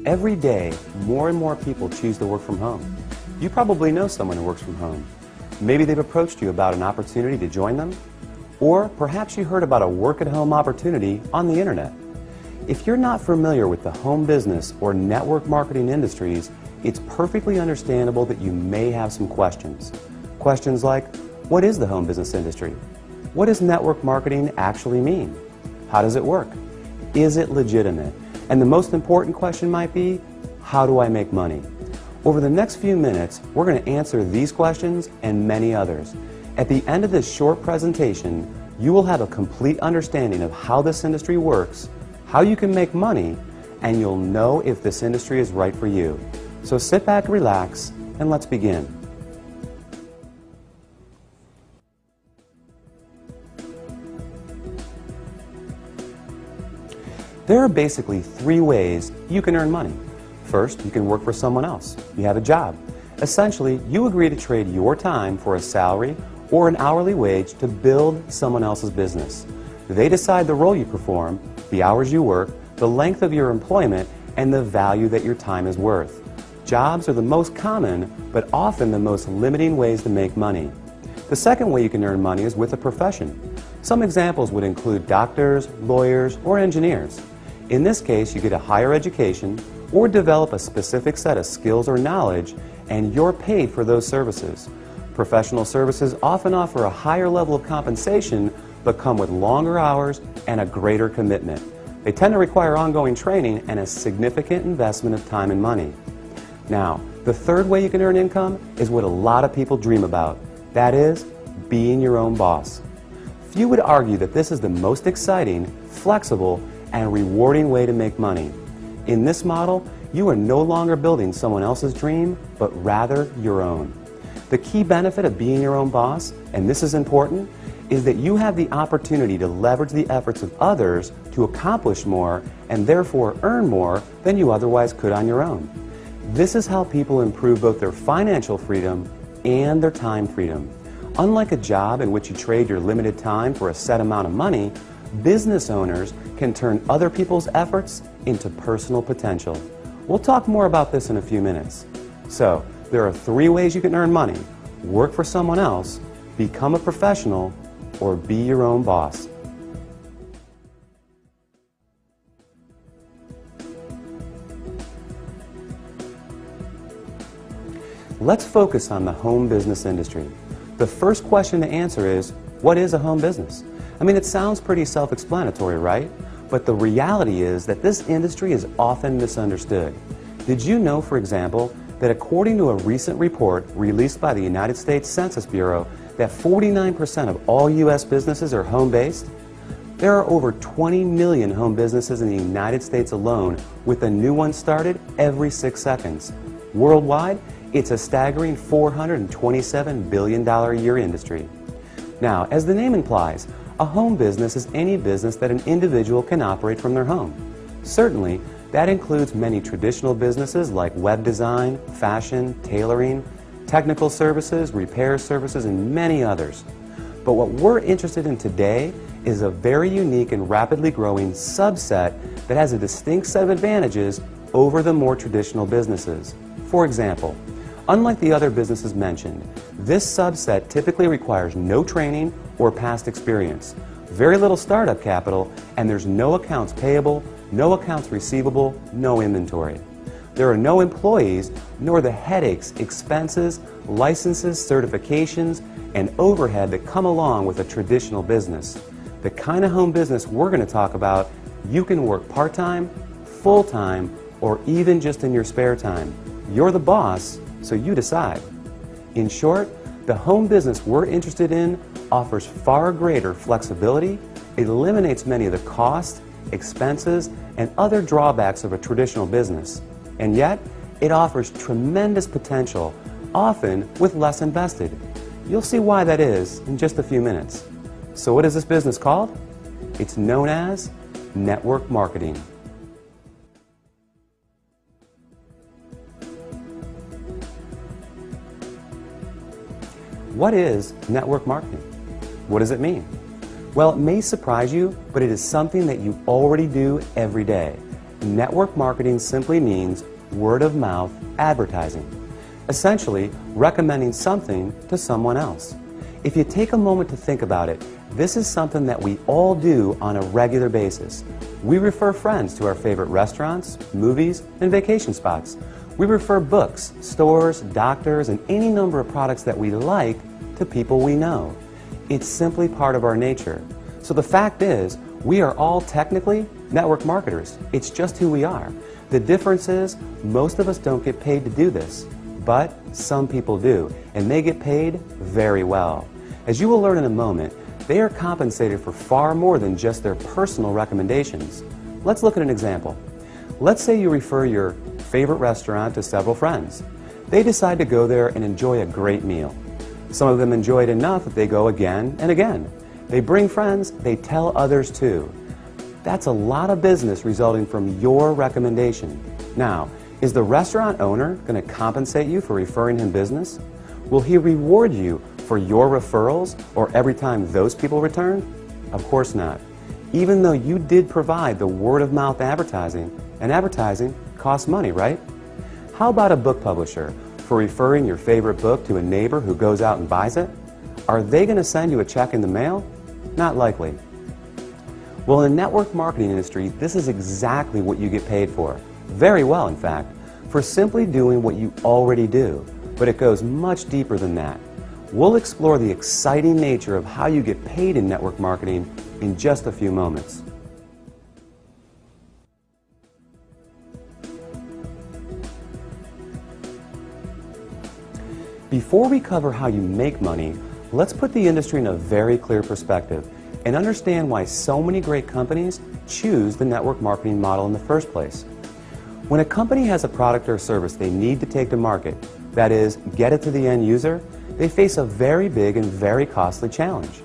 Every day, more and more people choose to work from home. You probably know someone who works from home. Maybe they've approached you about an opportunity to join them, or perhaps you heard about a work-at-home opportunity on the internet. If you're not familiar with the home business or network marketing industries, it's perfectly understandable that you may have some questions. Questions like, what is the home business industry? What does network marketing actually mean? How does it work? Is it legitimate? And the most important question might be, how do I make money? Over the next few minutes, we're going to answer these questions and many others. At the end of this short presentation, you will have a complete understanding of how this industry works, how you can make money, and you'll know if this industry is right for you. So sit back, relax, and let's begin. There are basically three ways you can earn money. First, you can work for someone else. You have a job. Essentially, you agree to trade your time for a salary or an hourly wage to build someone else's business. They decide the role you perform, the hours you work, the length of your employment, and the value that your time is worth. Jobs are the most common, but often the most limiting ways to make money. The second way you can earn money is with a profession. Some examples would include doctors, lawyers, or engineers. In this case, you get a higher education or develop a specific set of skills or knowledge, and you're paid for those services. Professional services often offer a higher level of compensation, but come with longer hours and a greater commitment. They tend to require ongoing training and a significant investment of time and money. Now, the third way you can earn income is what a lot of people dream about. That is, being your own boss. Few would argue that this is the most exciting, flexible, and rewarding way to make money. In this model, you are no longer building someone else's dream, but rather your own. The key benefit of being your own boss, and this is important, is that you have the opportunity to leverage the efforts of others to accomplish more and therefore earn more than you otherwise could on your own. This is how people improve both their financial freedom and their time freedom. Unlike a job in which you trade your limited time for a set amount of money, business owners can turn other people's efforts into personal potential. We'll talk more about this in a few minutes. So, there are three ways you can earn money: work for someone else, become a professional, or be your own boss. Let's focus on the home business industry. The first question to answer is, what is a home business? I mean, it sounds pretty self-explanatory, right? But the reality is that this industry is often misunderstood. Did you know, for example, that according to a recent report released by the United States Census Bureau, that 49% of all U.S. businesses are home-based? There are over 20 million home businesses in the United States alone, with a new one started every 6 seconds. Worldwide, it's a staggering $427 billion a year industry. Now, as the name implies, a home business is any business that an individual can operate from their home. Certainly, that includes many traditional businesses like web design, fashion, tailoring, technical services, repair services, and many others. But what we're interested in today is a very unique and rapidly growing subset that has a distinct set of advantages over the more traditional businesses. For example, unlike the other businesses mentioned, this subset typically requires no training or past experience, very little startup capital, and there's no accounts payable, no accounts receivable, no inventory. There are no employees, nor the headaches, expenses, licenses, certifications, and overhead that come along with a traditional business. The kind of home business we're going to talk about, you can work part-time, full-time, or even just in your spare time. You're the boss, so you decide. In short, the home business we're interested in offers far greater flexibility, eliminates many of the costs, expenses, and other drawbacks of a traditional business. And yet, it offers tremendous potential, often with less invested. You'll see why that is in just a few minutes. So what is this business called? It's known as network marketing. What is network marketing? What does it mean? Well, it may surprise you, but it is something that you already do every day. network marketing simply means word-of-mouth advertising, essentially recommending something to someone else. If you take a moment to think about it, this is something that we all do on a regular basis. We refer friends to our favorite restaurants, movies, and vacation spots. We refer books, stores, doctors, and any number of products that we like to people we know. It's simply part of our nature. So the fact is, we are all technically network marketers. It's just who we are. The difference is, most of us don't get paid to do this, but some people do, and they get paid very well. As you will learn in a moment, they are compensated for far more than just their personal recommendations. Let's look at an example. Let's say you refer your favorite restaurant to several friends. They decide to go there and enjoy a great meal. Some of them enjoy it enough that they go again and again. They bring friends, they tell others too. That's a lot of business resulting from your recommendation. Now, is the restaurant owner going to compensate you for referring him business? Will he reward you for your referrals or every time those people return? Of course not. Even though you did provide the word-of-mouth advertising, and advertising costs money, right? How about a book publisher for referring your favorite book to a neighbor who goes out and buys it? Are they going to send you a check in the mail? Not likely. Well, in the network marketing industry, this is exactly what you get paid for. Very well, in fact, for simply doing what you already do. But it goes much deeper than that. We'll explore the exciting nature of how you get paid in network marketing in just a few moments. Before we cover how you make money, let's put the industry in a very clear perspective and understand why so many great companies choose the network marketing model in the first place. When a company has a product or service they need to take to market, that is, get it to the end user, they face a very big and very costly challenge.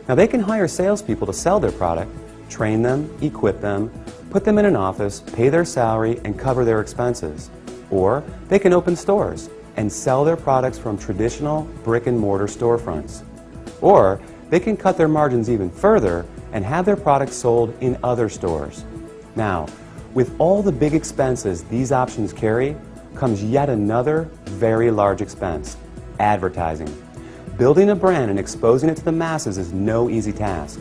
Now, they can hire salespeople to sell their product, train them, equip them, put them in an office, pay their salary, and cover their expenses. Or they can open stores and sell their products from traditional brick-and-mortar storefronts. Or they can cut their margins even further and have their products sold in other stores. Now, with all the big expenses these options carry, comes yet another very large expense: advertising. Building a brand and exposing it to the masses is no easy task.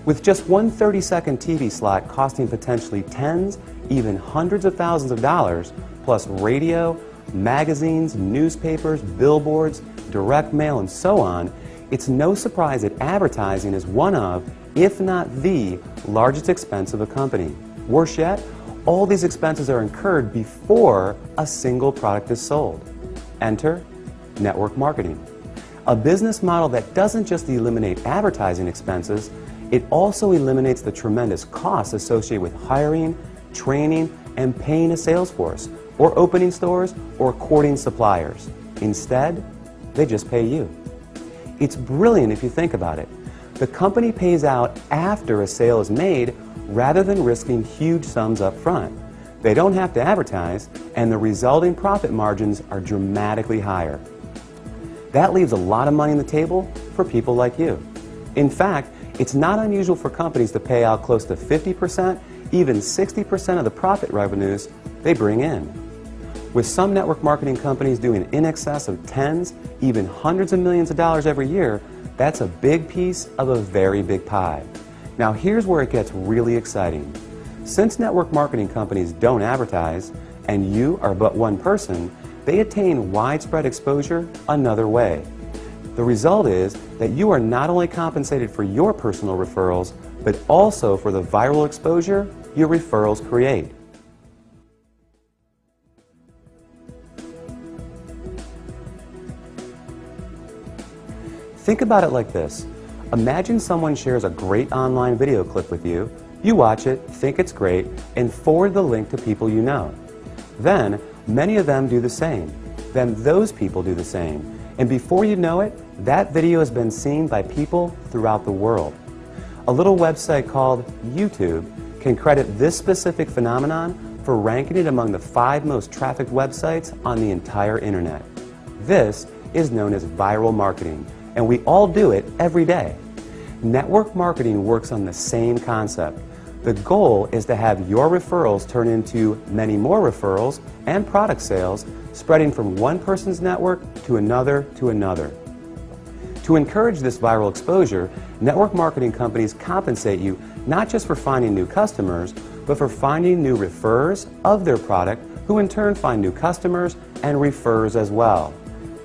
With just one 30-second TV slot costing potentially tens, even hundreds of thousands of dollars, plus radio, magazines, newspapers, billboards, direct mail, and so on, it's no surprise that advertising is one of, if not the, largest expense of a company. Worse yet, all these expenses are incurred before a single product is sold. Enter network marketing. A business model that doesn't just eliminate advertising expenses, it also eliminates the tremendous costs associated with hiring, training, and paying a sales force, or opening stores, or courting suppliers. Instead, they just pay you. It's brilliant if you think about it. The company pays out after a sale is made rather than risking huge sums up front. They don't have to advertise, and the resulting profit margins are dramatically higher. That leaves a lot of money on the table for people like you. In fact, it's not unusual for companies to pay out close to 50%, even 60% of the profit revenues they bring in. With some network marketing companies doing in excess of tens, even hundreds of millions of dollars every year, that's a big piece of a very big pie. Now here's where it gets really exciting. Since network marketing companies don't advertise, and you are but one person, they attain widespread exposure another way. The result is that you are not only compensated for your personal referrals, but also for the viral exposure your referrals create. Think about it like this. Imagine someone shares a great online video clip with you, you watch it, think it's great, and forward the link to people you know. Then, many of them do the same. Then those people do the same. And before you know it, that video has been seen by people throughout the world. A little website called YouTube can credit this specific phenomenon for ranking it among the 5 most trafficked websites on the entire internet. This is known as viral marketing, and we all do it every day. Network marketing works on the same concept. The goal is to have your referrals turn into many more referrals and product sales, spreading from one person's network to another to another. To encourage this viral exposure, network marketing companies compensate you not just for finding new customers, but for finding new referrers of their product, who in turn find new customers and referrers as well.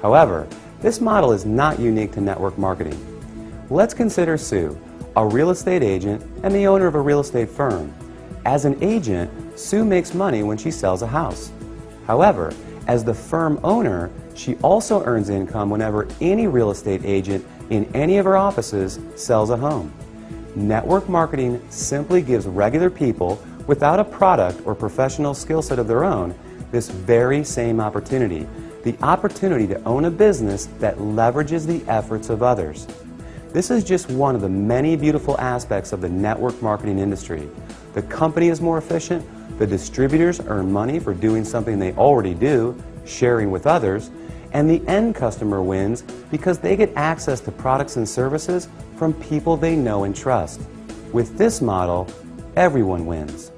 However, this model is not unique to network marketing. Let's consider Sue, a real estate agent and the owner of a real estate firm. As an agent, Sue makes money when she sells a house. However, as the firm owner, she also earns income whenever any real estate agent in any of her offices sells a home. Network marketing simply gives regular people without a product or professional skill set of their own this very same opportunity, the opportunity to own a business that leverages the efforts of others. This is just one of the many beautiful aspects of the network marketing industry. The company is more efficient, the distributors earn money for doing something they already do, sharing with others, and the end customer wins because they get access to products and services from people they know and trust. With this model, everyone wins.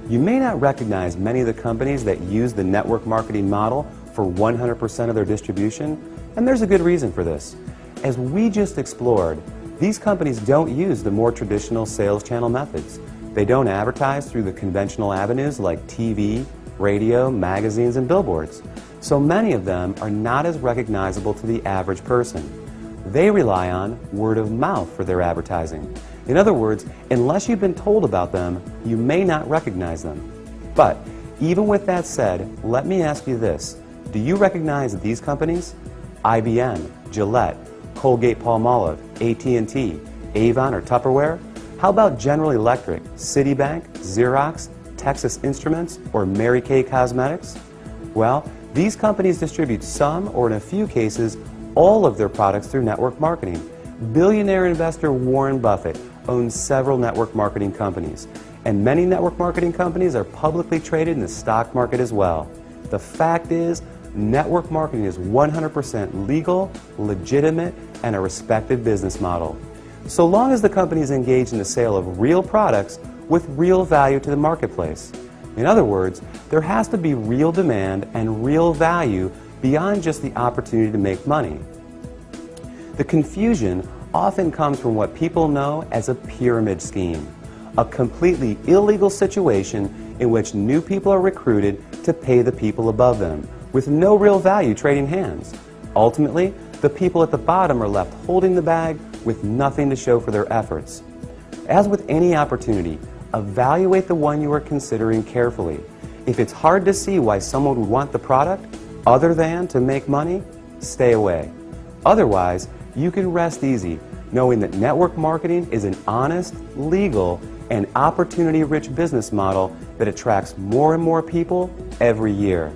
You may not recognize many of the companies that use the network marketing model for 100% of their distribution, and there's a good reason for this. As we just explored, these companies don't use the more traditional sales channel methods. They don't advertise through the conventional avenues like TV, radio, magazines, and billboards. So many of them are not as recognizable to the average person. They rely on word of mouth for their advertising. In other words, unless you've been told about them, you may not recognize them. But even with that said, let me ask you this. Do you recognize these companies? IBM, Gillette, Colgate-Palmolive, AT&T, Avon or Tupperware? How about General Electric, Citibank, Xerox, Texas Instruments, or Mary Kay Cosmetics? Well, these companies distribute some, or in a few cases, all of their products through network marketing. Billionaire investor Warren Buffett owns several network marketing companies, and many network marketing companies are publicly traded in the stock market as well. The fact is, network marketing is 100% legal, legitimate, and a respected business model. So long as the company is engaged in the sale of real products with real value to the marketplace. In other words, there has to be real demand and real value beyond just the opportunity to make money. The confusion often comes from what people know as a pyramid scheme, a completely illegal situation in which new people are recruited to pay the people above them, with no real value trading hands. Ultimately, the people at the bottom are left holding the bag with nothing to show for their efforts. As with any opportunity, evaluate the one you are considering carefully. If it's hard to see why someone would want the product other than to make money, stay away. Otherwise, you can rest easy knowing that network marketing is an honest, legal, and opportunity-rich business model that attracts more and more people every year.